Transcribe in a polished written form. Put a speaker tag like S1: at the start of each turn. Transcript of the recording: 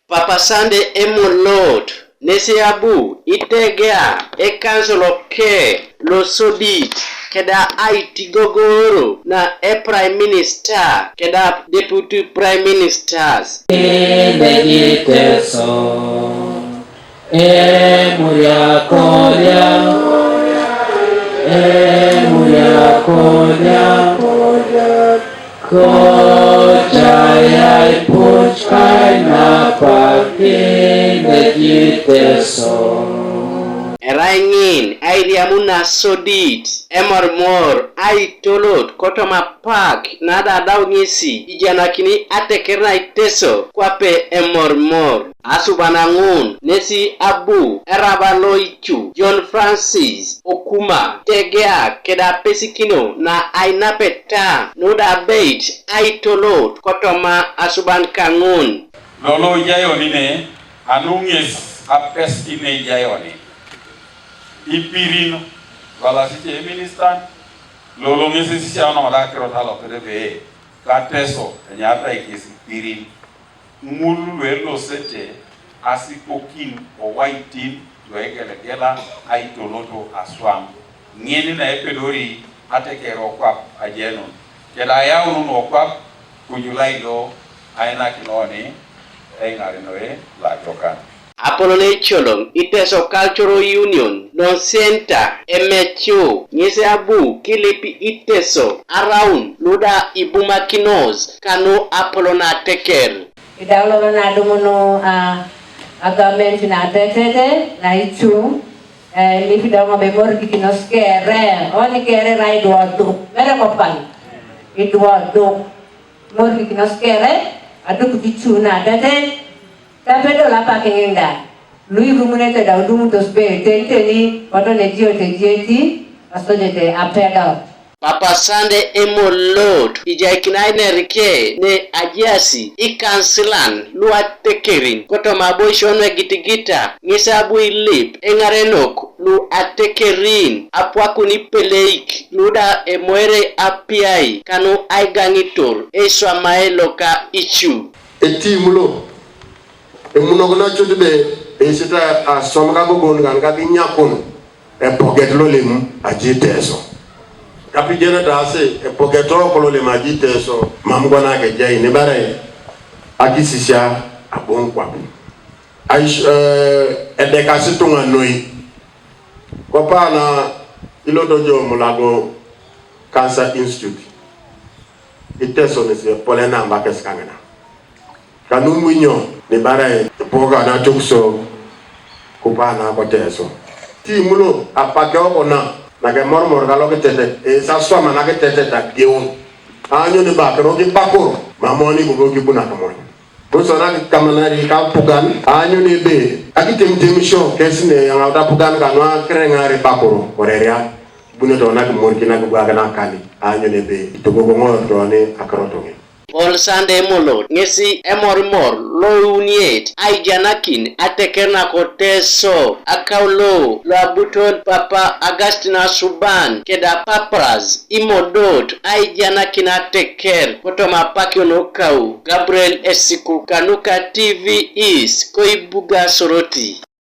S1: Papa Sunday Emolot Nesiabu Itegea e Council of Care lo Sodit keda IT Gogoro na e Prime Minister keda Deputy Prime Ministers Eraingin aidiamuna sodit Emorimor Aitolot kotoma park nada daw ngisi ijanakini Atekerin iteso kwape Emorimor asubanangun nesi abu erabaloichu John Francis Okuma tegea keda pesikino na ainapeta noda bait Aitolot kotoma asuban kangun
S2: lolo jayoni ne anungis apestine jayoni ipirino wala siche minister lolo ngisi sicha no la kero talo kede kateso nyata ikisi pirin mulu welo sete asikokin o waitin loegelegela Aitoloto aswam ngeni na epedori atekero kwa ajeno kela yao no kwa kujulaido aina kinoni engarinoe la jokan
S1: Apolone Cholong Iteso Cultural Union non center MHO Nyeseabu Elipi Iteso around Luda Ibumakinos Kano Apolona Atekerin
S3: Idaulo na dumono government na tetete na itu Elipi daunga memori kikinos kere oni kere rai doado mere kopan idoado mori kikinos kere adu kichu na tete tapedo la pakengenda lui rumune te daudu mutos be tenteni oto nejio tejieti asojete apeda
S1: Papa Sunday Emolot ijaikinaine rike ne ajiasi ikansilan lu Atekerin kotoma boishonwe gitigita ngisabu ilip engarenok lu Atekerin apwakuni peleik luda emoere apiai kanu aigangitor eswa maeloka ichu
S4: etimulo emunogona chodbe esita asomga gogon ganga binyakon e pocket lo lemu ajiteso kapijena dase e pocketro ko lo lemu ajiteso mamgona ke jai ne bare akisisha abonkwa aish edekasitunga noi kopana ilodojo mulago Cancer Institute iteso ne se polena mbakeskangana kanungu nyo ni bare poga na tukso kupana koteso timulo apake okona na ke mormor galo ke tete e sa soma na ke tete ta diu anyo ni ba kero ki pakoro mamoni bugo ki buna kamoni boso na kamanari ka pugan anyo ni be akitem show kesine yang auta pugan kanwa krengari pakoro oreria buna to na ke morki na gwa na kali anyo ni be to go ngor to ne akrotonge
S1: Paul Sunday Emolot ngesi Emorimor lo uniet aijanakin Atekerin koteso akaulo lo abuton Papa Agustina Suban keda papras imodot aijanakin Atekerin kotoma pakiono kau Gabriel Esiku Kanuka TV is koibuga soroti